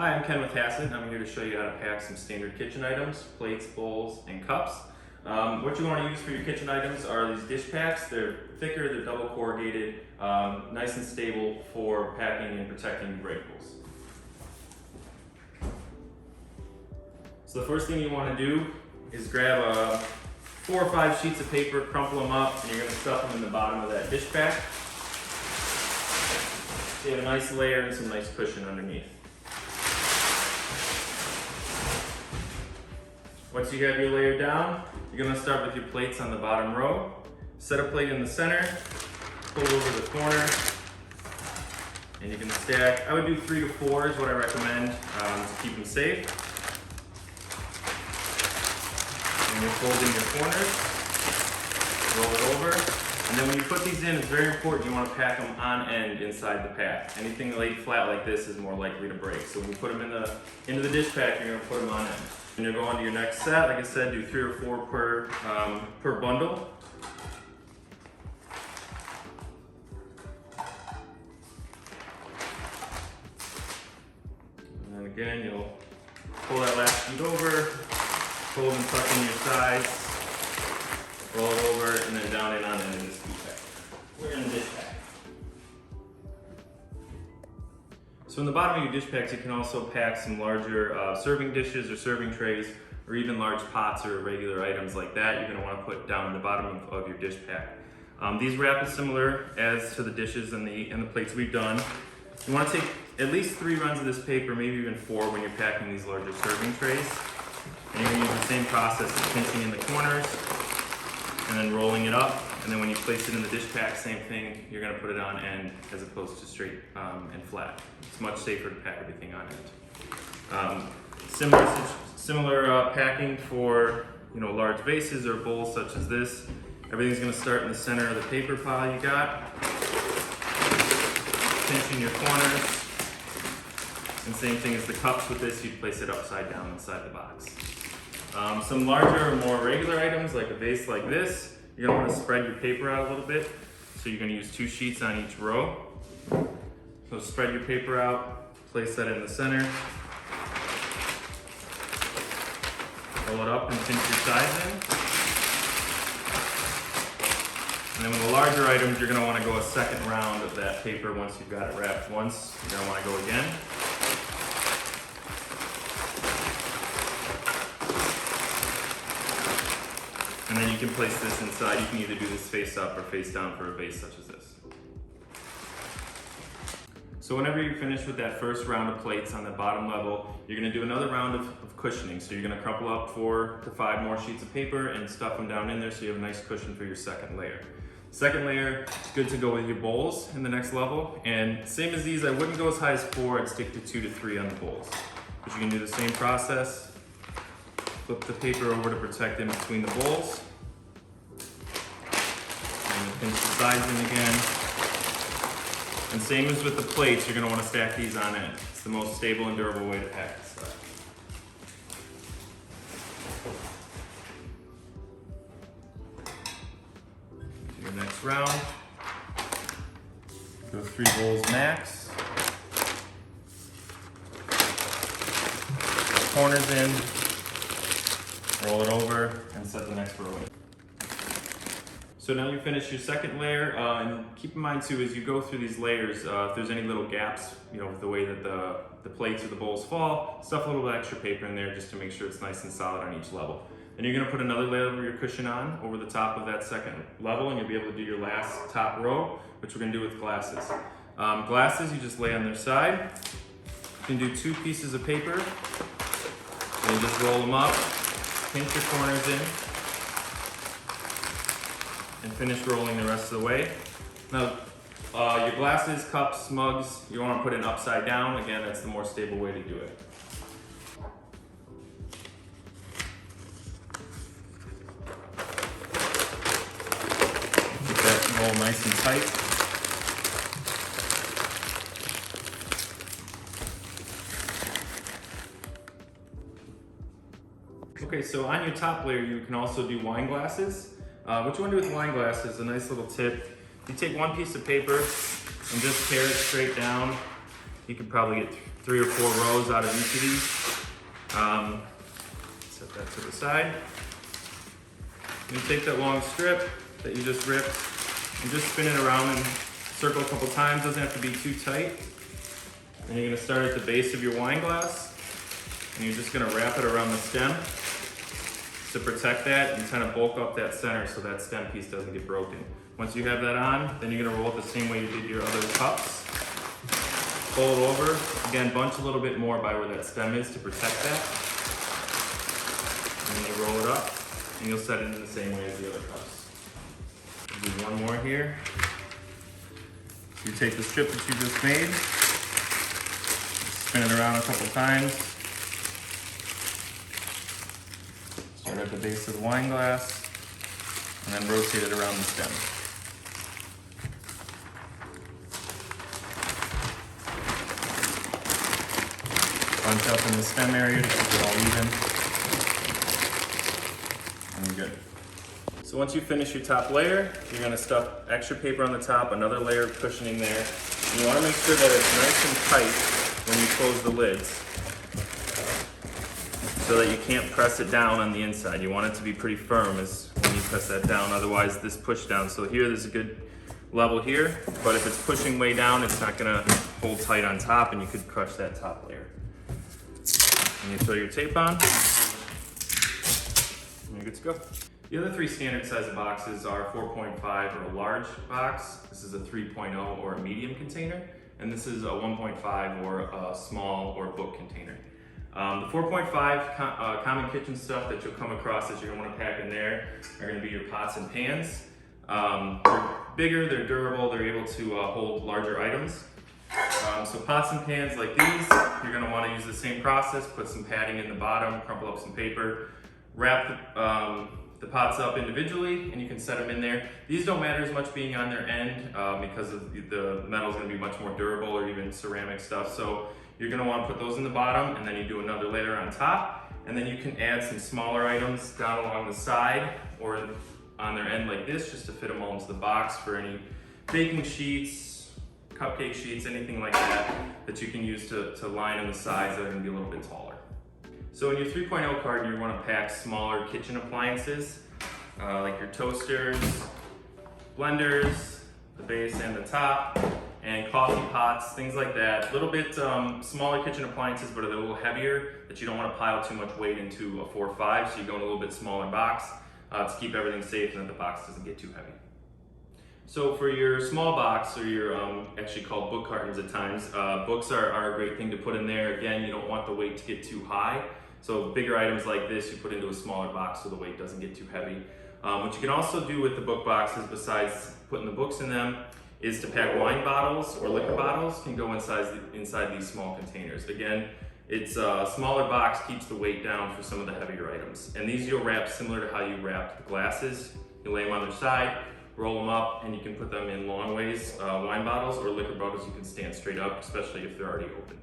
Hi, I'm Ken with Hassett, and I'm here to show you how to pack some standard kitchen items, plates, bowls, and cups. What you want to use for your kitchen items are these dish packs. They're thicker, they're double corrugated, nice and stable for packing and protecting breakables. So the first thing you want to do is grab 4 or 5 sheets of paper, crumple them up, and you're going to stuff them in the bottom of that dish pack. So you have a nice layer and some nice cushion underneath. Once you have your layer down, you're going to start with your plates on the bottom row. Set a plate in the center, pull over the corner, and you can stack. I would do 3 to 4 is what I recommend to keep them safe. And you'll fold in your corners, roll it over, and then when you put these in, it's very important you want to pack them on end inside the pack. Anything laid flat like this is more likely to break. So when you put them into the dish pack, you're going to put them on end. And you'll go on to your next set. Like I said, do 3 or 4 per bundle. And then again, you'll pull that last sheet over, fold and tuck in your sides, roll it over, and then down and on into this dish pack. We're in the dish pack. So in the bottom of your dish packs, you can also pack some larger serving dishes or serving trays, or even large pots or regular items like that you're going to want to put down in the bottom of your dish pack. These wrap is similar as to the dishes and the plates we've done. You want to take at least 3 runs of this paper, maybe even 4 when you're packing these larger serving trays. And you're going to use the same process of pinching in the corners and then rolling it up. And then when you place it in the dish pack, same thing, you're going to put it on end as opposed to straight and flat. It's much safer to pack everything on end. Similar packing for large vases or bowls such as this. Everything's going to start in the center of the paper pile you got. Pinching your corners. And same thing as the cups with this, you'd place it upside down inside the box. Some larger or more regular items like a vase like this, you're going to want to spread your paper out a little bit. So you're going to use 2 sheets on each row. So spread your paper out, place that in the center. Roll it up and pinch your sides in. And then with the larger items, you're going to want to go a second round of that paper once you've got it wrapped once. You're going to want to go again. And then you can place this inside. You can either do this face up or face down for a vase such as this. So whenever you're finished with that first round of plates on the bottom level, you're going to do another round of cushioning. So you're going to crumple up 4 to 5 more sheets of paper and stuff them down in there so you have a nice cushion for your second layer. Second layer is good to go with your bowls in the next level. And same as these, I wouldn't go as high as 4, I'd stick to 2 to 3 on the bowls. But you can do the same process. Flip the paper over to protect in between the bowls. And pinch the sides in again. And same as with the plates, you're going to want to stack these on end. It's the most stable and durable way to pack this stuff. Do your next round. Go 3 bowls max. Corners in. Roll it over and set the next row in. So now you finish your second layer, and keep in mind too, as you go through these layers, if there's any little gaps, with the way that the plates or the bowls fall, stuff a little bit extra paper in there just to make sure it's nice and solid on each level. Then you're gonna put another layer of your cushion on over the top of that second level, and you'll be able to do your last top row, which we're gonna do with glasses. Glasses, you just lay on their side. You can do 2 pieces of paper, and you just roll them up. Pinch your corners in and finish rolling the rest of the way. Now, your glasses, cups, mugs, you want to put in upside down. Again, that's the more stable way to do it. Keep that roll nice and tight. Okay, so on your top layer, you can also do wine glasses. What you want to do with wine glasses, a nice little tip. You take 1 piece of paper and just tear it straight down. You could probably get 3 or 4 rows out of each of these. Set that to the side. You take that long strip that you just ripped and just spin it around and circle a couple times. Doesn't have to be too tight. And you're gonna start at the base of your wine glass, and you're just gonna wrap it around the stem to protect that and kind of bulk up that center so that stem piece doesn't get broken. Once you have that on, then you're gonna roll it the same way you did your other cups. Fold over, again, bunch a little bit more by where that stem is to protect that. And then you roll it up, and you'll set it in the same way as the other cups. We'll do one more here. So you take the strip that you just made, spin it around a couple times. Start at the base of the wine glass, and then rotate it around the stem. Bunch up in the stem area to keep it all even. And you're good. So once you finish your top layer, you're gonna stuff extra paper on the top, another layer of cushioning there. And you wanna make sure that it's nice and tight when you close the lids, so that you can't press it down on the inside. You want it to be pretty firm as when you press that down, otherwise this push down. So here, there's a good level here, but if it's pushing way down, it's not gonna hold tight on top and you could crush that top layer. And you throw your tape on, and you're good to go. The other 3 standard size boxes are 4.5 or a large box. This is a 3.0 or a medium container. And this is a 1.5 or a small or book container. The 4.5 common kitchen stuff that you'll come across that you're gonna wanna pack in there are gonna be your pots and pans. They're bigger, they're durable, they're able to hold larger items. So pots and pans like these, you're gonna wanna use the same process, put some padding in the bottom, crumple up some paper, wrap the pots up individually, and you can set them in there. These don't matter as much being on their end because of the metal's gonna be much more durable, or even ceramic stuff. So you're gonna wanna put those in the bottom, and then you do another layer on top, and then you can add some smaller items down along the side or on their end like this, just to fit them all into the box for any baking sheets, cupcake sheets, anything like that that you can use to line in the sides that are gonna be a little bit taller. So in your 3.0 carton, you want to pack smaller kitchen appliances, like your toasters, blenders, the base and the top, and coffee pots, things like that. A little bit smaller kitchen appliances, but they're a little heavier, that you don't want to pile too much weight into a 4.5, so you go in a little bit smaller box to keep everything safe and that the box doesn't get too heavy. So for your small box, or your actually called book cartons at times, books are a great thing to put in there. Again, you don't want the weight to get too high. So bigger items like this, you put into a smaller box so the weight doesn't get too heavy. What you can also do with the book boxes, besides putting the books in them, is to pack wine bottles or liquor bottles can go inside these small containers. Again, it's a smaller box, keeps the weight down for some of the heavier items. And these you'll wrap similar to how you wrapped the glasses. You lay them on their side, roll them up, and you can put them in long ways. Wine bottles or liquor bottles you can stand straight up, especially if they're already opened.